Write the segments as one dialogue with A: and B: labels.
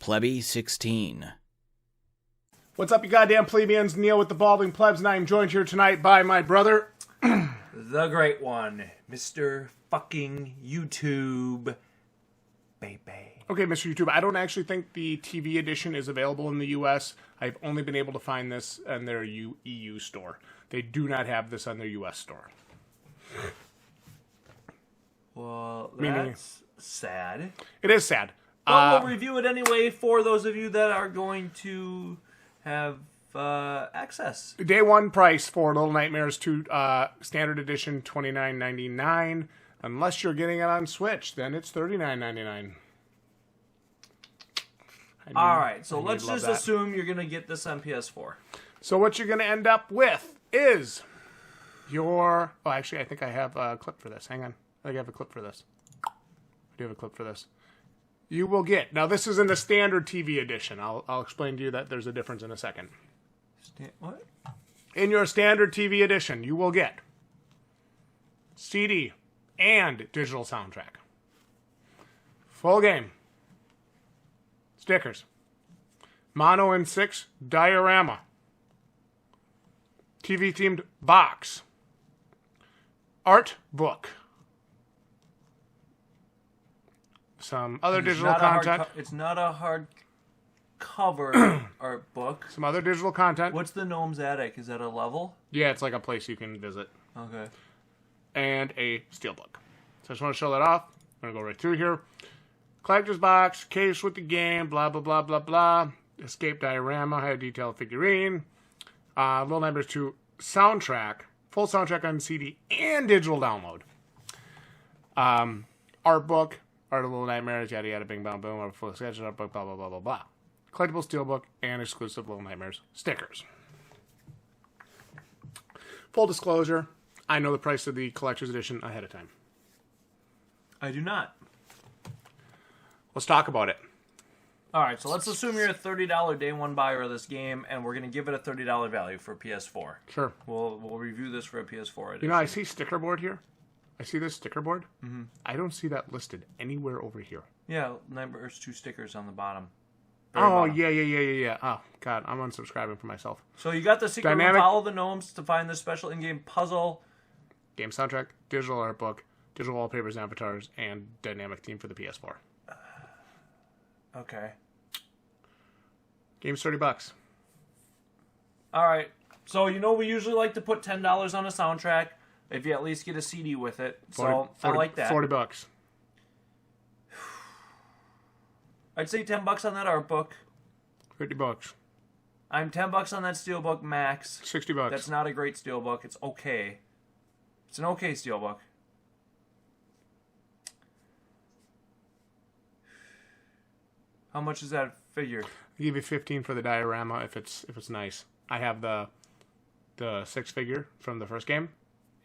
A: Plebby16.
B: What's up, you goddamn plebeians? Neil with the Balding Plebs, and I am joined here tonight by my brother,
C: the great one, Mr. fucking YouTube, baby.
B: Okay, Mr. YouTube, I don't actually think the TV edition is available in the U.S. I've only been able to find this in their EU store. They do not have this on their U.S. store.
C: Well, that's sad.
B: It is sad.
C: But we'll review it anyway for those of you that are going to have access.
B: Day one price for Little Nightmares 2 Standard Edition, $29.99. Unless you're getting it on Switch, then it's $39.99.
C: All right, so let's just assume you're going to get this on PS4.
B: So what you're going to end up with is your... Oh, actually, I think I have a clip for this. Hang on. I think I have a clip for this. I do have a clip for this. You will get... Now, this is in the standard TV edition. I'll explain to you that there's a difference in a second.
C: What?
B: In your standard TV edition, you will get CD and digital soundtrack. Full game. Stickers. Mono and 6 diorama. TV-themed box. Art book. Some other digital content.
C: It's not a hard cover art book.
B: Some other digital content.
C: What's the Gnome's Attic? Is that a level?
B: Yeah, it's like a place you can visit.
C: Okay.
B: And a steelbook. So I just want to show that off. I'm going to go right through here. Collector's box, case with the game, blah, blah, blah, blah, blah. Escape diorama, high detail figurine. Little Nightmares 2 soundtrack. Full soundtrack on CD and digital download. Art book. Art of Little Nightmares, yada yada, bing bang boom, art full sketches, art book, blah blah blah blah blah. Collectible Steelbook and exclusive Little Nightmares stickers. Full disclosure, I know the price of the collector's edition ahead of time.
C: I do not.
B: Let's talk about it.
C: Alright, so let's assume you're a $30 day one buyer of this game, and we're going to give it a $30 value for PS4.
B: Sure.
C: We'll review this for a PS4 edition.
B: You know, I see sticker board here. I see this sticker board. Mm-hmm. I don't see that listed anywhere over here.
C: Yeah, Nightmares 2 stickers on the bottom.
B: Oh, bottom. Yeah. Oh, God, I'm unsubscribing for myself.
C: So you got the secret room, follow the gnomes to find the special in-game puzzle. Game
B: soundtrack, digital art book, digital wallpapers and avatars, and dynamic theme for the PS4.
C: Okay.
B: Game's $30.
C: Alright, so you know we usually like to put $10 on a soundtrack. If you at least get a CD with it.
B: 40,
C: I like that.
B: $40.
C: I'd say $10 on that art book.
B: $50.
C: I'm $10 on that steelbook max.
B: $60.
C: That's not a great steelbook. It's okay. It's an okay steelbook. How much is that figure?
B: I'll give you $15 for the diorama if it's nice. I have the 6-figure from the first game.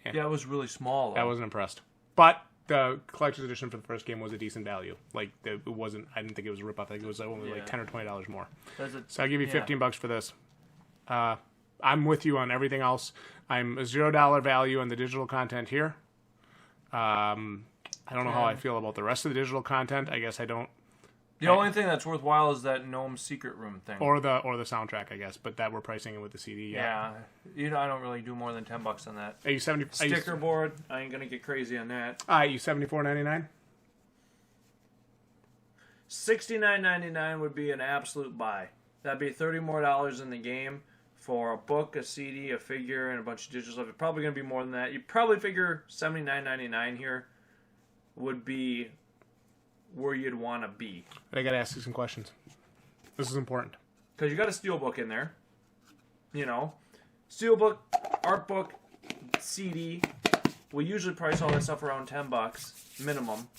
C: Yeah, it was really small, though.
B: I wasn't impressed. But the collector's edition for the first game was a decent value. Like, it wasn't... I didn't think it was a rip-off. I think it was only like $10 or $20 more. So I'll give you $15 for this. I'm with you on everything else. I'm a $0 value on the digital content here. I don't know how I feel about the rest of the digital content. I guess I don't...
C: The only thing that's worthwhile is that Gnome Secret Room thing.
B: Or the soundtrack, I guess. But that we're pricing it with the CD.
C: Yeah. You know, I don't really do more than $10 on that.
B: Are you 70?
C: Sticker board. I ain't gonna get crazy on that.
B: You $74.99?
C: $69.99 would be an absolute buy. That'd be $30 more in the game for a book, a CD, a figure, and a bunch of digital stuff. It's probably gonna be more than that. You probably figure $79.99 here would be where you'd want to be.
B: I gotta ask you some questions. This is important.
C: Because you got a steelbook in there. You know. Steelbook, art book, CD. We usually price all that stuff around $10 minimum.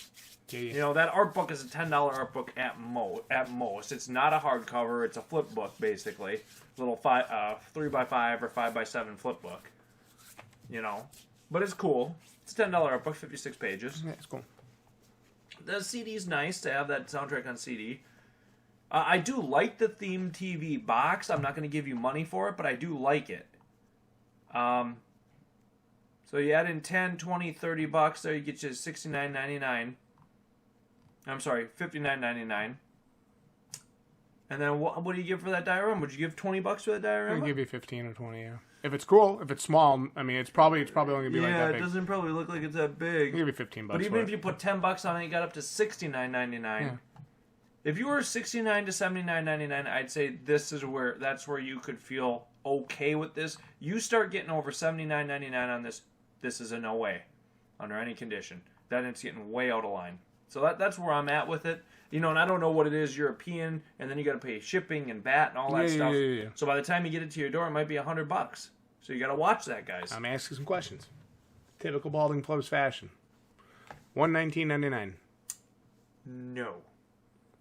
B: Yeah.
C: You know, that art book is a $10 art book at most. It's not a hardcover. It's a flip book, basically. Little 3x5 or 5x7 flip book. You know. But it's cool. It's a $10 art book, 56 pages.
B: Yeah, it's cool.
C: The CD's nice to have that soundtrack on CD. I do like the themed TV box. I'm not going to give you money for it, but I do like it. So you add in 10, 20, 30 bucks there, you get you $69.99. I'm sorry, $59.99. And then what do you give for that diorama? Would you give $20 for that diorama?
B: I'd give you 15 or 20, yeah. If it's cool, if it's small, I mean, it's probably only going to be like that big.
C: Yeah, it doesn't probably look like it's that big.
B: I'll give you $15
C: But even if you put $10 on it, you got up to $69.99. Yeah. If you were $69 to $79.99, I'd say that's where you could feel okay with this. You start getting over $79.99 on this is a no way, under any condition. Then it's getting way out of line. So that's where I'm at with it. You know, and I don't know what it is, European, and then you got to pay shipping and VAT and all that stuff. Yeah. So by the time you get it to your door, it might be $100. So you got to watch that, guys.
B: I'm asking some questions. Typical balding Plebs fashion. $119.99.
C: No.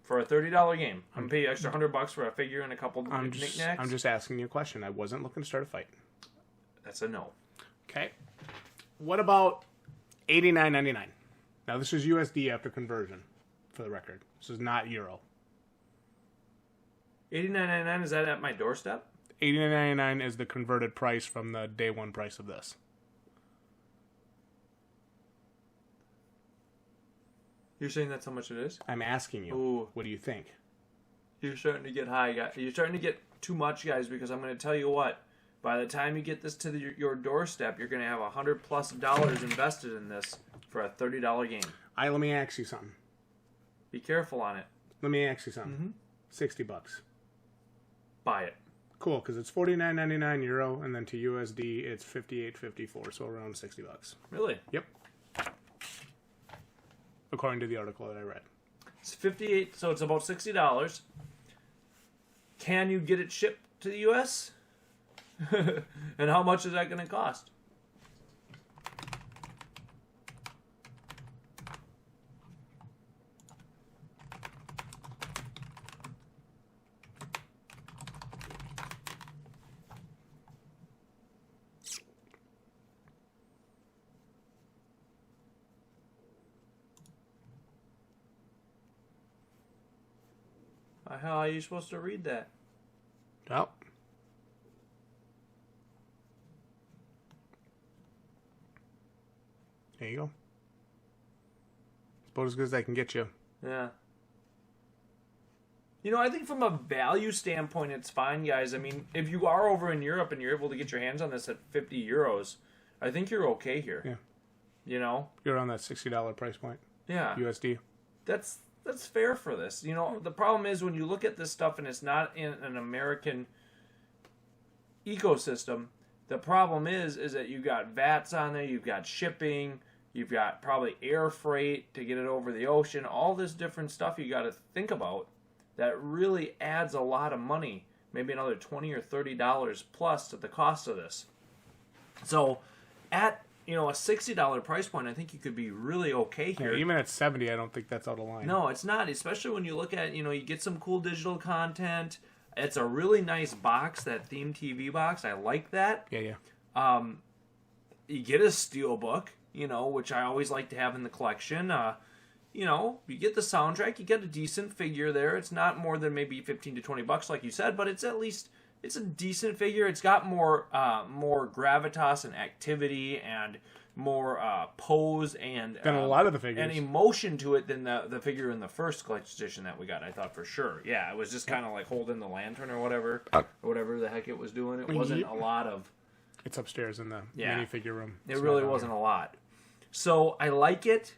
C: For a $30 game, I'm paying extra $100 for a figure and a couple knickknacks.
B: I'm just asking you a question. I wasn't looking to start a fight.
C: That's a no.
B: Okay. What about $89.99? Now this is USD after conversion, for the record. This is not euro.
C: $89.99, is that at my doorstep?
B: $89.99 is the converted price from the day one price of this.
C: You're saying that's how much it is?
B: I'm asking you.
C: Ooh.
B: What do you think?
C: You're starting to get high, guys. You're starting to get too much, guys, because I'm going to tell you what. By the time you get this to your doorstep, you're going to have $100+ invested in this for a $30 game.
B: Let me ask you something.
C: Be careful on it.
B: Let me ask you something. $60.
C: Buy it.
B: Cool, because it's $49.99 euro, and then to USD it's $58.54, so around $60.
C: Really?
B: Yep. According to the article that I read.
C: It's $58, so it's about $60. Can you get it shipped to the US? And how much is that going to cost? How are you supposed to read that?
B: Oh. There you go. It's about as good as I can get you.
C: Yeah. You know, I think from a value standpoint, it's fine, guys. I mean, if you are over in Europe and you're able to get your hands on this at 50 euros, I think you're okay here.
B: Yeah.
C: You know?
B: You're on that $60 price point.
C: Yeah.
B: USD.
C: That's fair for this. You know, the problem is when you look at this stuff and it's not in an American ecosystem, the problem is that you've got VATs on there, you've got shipping, you've got probably air freight to get it over the ocean, all this different stuff you got to think about that really adds a lot of money, maybe another $20 or $30 plus to the cost of this. So at a $60 price point, I think you could be really okay here.
B: Yeah, even at $70, I don't think that's out of line.
C: No, it's not, especially when you look at, you get some cool digital content. It's a really nice box, that theme TV box. I like that.
B: Yeah.
C: You get a Steelbook, which I always like to have in the collection. You get the soundtrack. You get a decent figure there. It's not more than maybe $15 to $20, like you said, but it's at least it's a decent figure. It's got more gravitas and activity and more pose and
B: than a lot of the figures
C: and emotion to it than the figure in the first collector's edition that we got. I thought for sure. Yeah, it was just kind of like holding the lantern or whatever the heck it was doing. It wasn't a lot of.
B: It's upstairs in the minifigure room.
C: It really wasn't a lot. So I like it.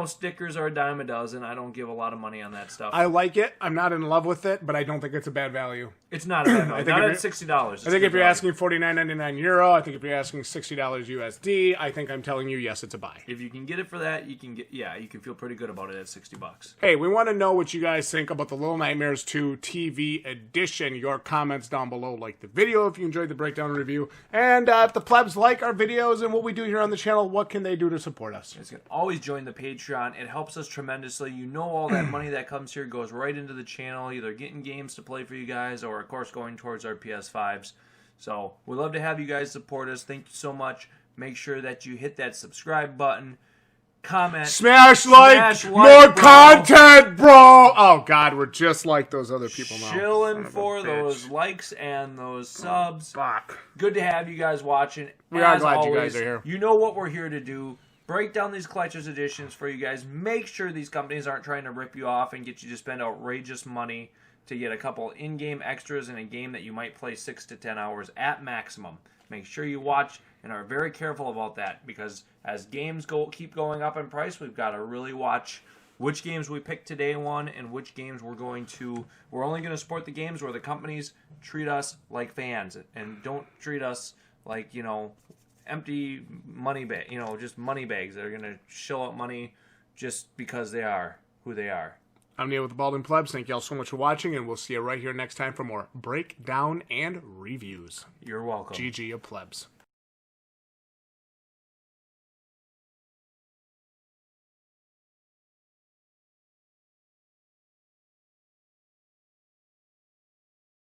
C: Stickers are a dime a dozen. I don't give a lot of money on that stuff.
B: I like it. I'm not in love with it, but I don't think it's a bad value.
C: It's not a bad value. Not at $60.
B: I think if you're asking $49.99 euro, I think if you're asking $60 USD, I think I'm telling you, yes, it's a buy.
C: If you can get it for that, you can feel pretty good about it at $60.
B: Hey, we want to know what you guys think about the Little Nightmares 2 TV edition. Your comments down below. Like the video if you enjoyed the breakdown review. And if the plebs like our videos and what we do here on the channel, what can they do to support us?
C: You can always join the Patreon. It helps us tremendously. All that money that comes here goes right into the channel, either getting games to play for you guys or, of course, going towards our PS5s. So we'd love to have you guys support us. Thank you so much. Make sure that you hit that subscribe button. Comment.
B: Smash like, more content, bro. Oh, God, we're just like those other people now.
C: Chilling for those likes and those subs.
B: Fuck.
C: Good to have you guys watching.
B: We are glad you guys are here.
C: You know what we're here to do. break down these collector's editions for you guys. Make sure these companies aren't trying to rip you off and get you to spend outrageous money to get a couple in-game extras in a game that you might play 6 to 10 hours at maximum. Make sure you watch and are very careful about that, because as games keep going up in price, we've got to really watch which games we pick today one and which games we're only going to support the games where the companies treat us like fans and don't treat us like, empty money bag, just money bags that are going to shell out money just because they are who they are.
B: I'm Neil with the Balding Plebs. Thank you all so much for watching, and we'll see you right here next time for more breakdown and reviews.
C: You're welcome.
B: GG of Plebs.